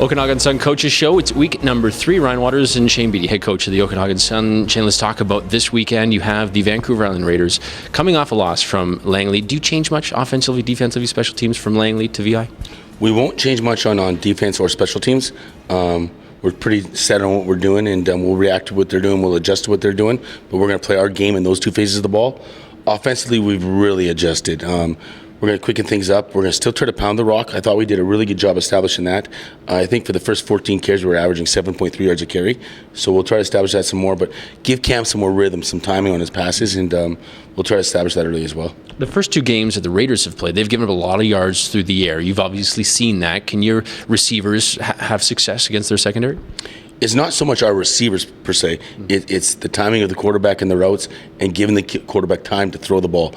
Okanagan Sun Coaches Show. It's week number 3. Ryan Waters and Shane Beatty, head coach of the Okanagan Sun. Shane, let's talk about this weekend. You have the Vancouver Island Raiders coming off a loss from Langley. Do you change much offensively, defensively, special teams from Langley to VI? We won't change much on defense or special teams. We're pretty set on what we're doing, and we'll react to what they're doing. We'll adjust to what they're doing, but we're going to play our game in those two phases of the ball. Offensively, we've really adjusted. We're going to quicken things up. We're going to still try to pound the rock. I thought we did a really good job establishing that. I think for the first 14 carries, we were averaging 7.3 yards a carry. So we'll try to establish that some more, but give Cam some more rhythm, some timing on his passes, and we'll try to establish that early as well. The first 2 games that the Raiders have played, they've given up a lot of yards through the air. You've obviously seen that. Can your receivers have success against their secondary? It's not so much our receivers per se. It's the timing of the quarterback and the routes and giving the quarterback time to throw the ball.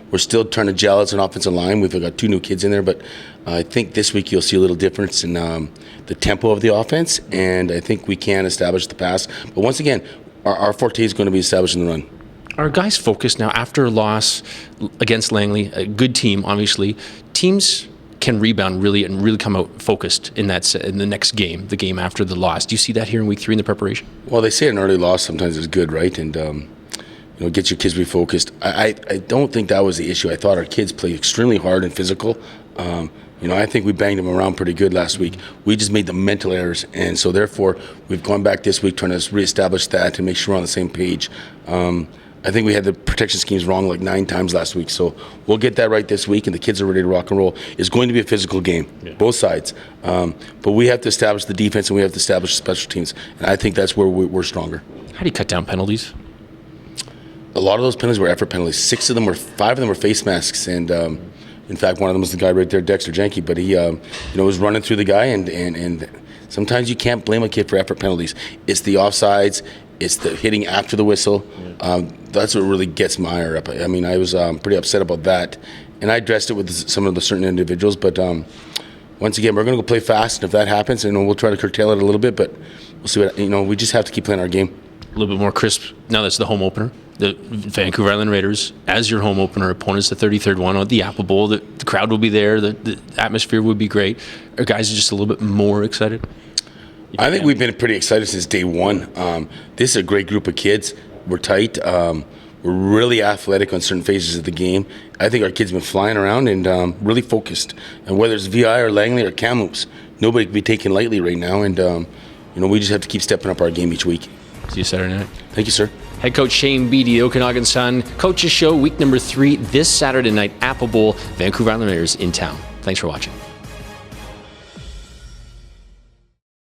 We're still trying to gel as an offensive line. We've got 2 new kids in there, but I think this week you'll see a little difference in the tempo of the offense, and I think we can establish the pass. But once again, our forte is going to be establishing the run. Are guys focused now after a loss against Langley, a good team, obviously? Teams can rebound really come out focused in the next game, the game after the loss. Do you see that here in week 3 in the preparation? Well, they say an early loss sometimes is good, right? And get your kids refocused. I don't think that was the issue. I thought our kids played extremely hard and physical. I think we banged them around pretty good last week. We just made the mental errors, and so therefore we've gone back this week trying to reestablish that and make sure we're on the same page. I think we had the protection schemes wrong like 9 times last week, so we'll get that right this week, and the kids are ready to rock and roll. It's going to be a physical game, both sides. But we have to establish the defense, and we have to establish the special teams, and I think that's where we're stronger. How do you cut down penalties? A lot of those penalties were effort penalties. 5 of them were face masks, and in fact, one of them was the guy right there, Dexter Jenke. But he, was running through the guy, and sometimes you can't blame a kid for effort penalties. It's the offsides, it's the hitting after the whistle. That's what really gets my ire up. I mean, I was pretty upset about that, and I addressed it with some of the certain individuals. But once again, we're going to go play fast, and if that happens, we'll try to curtail it a little bit. But we'll see what we just have to keep playing our game. A little bit more crisp. Now that's the home opener. The Vancouver Island Raiders as your home opener. Opponents the 33rd one at the Apple Bowl. The crowd will be there. The atmosphere would be great. Are guys just a little bit more excited? I think we've been pretty excited since day one. This is a great group of kids. We're tight. We're really athletic on certain phases of the game. I think our kids have been flying around and really focused. And whether it's VI or Langley or Kamloops, nobody can be taken lightly right now. And we just have to keep stepping up our game each week. See you Saturday night. Thank you, sir. Head coach Shane Beatty, the Okanagan Sun Coaches Show, week number 3 this Saturday night, Apple Bowl, Vancouver Island Raiders in town. Thanks for watching.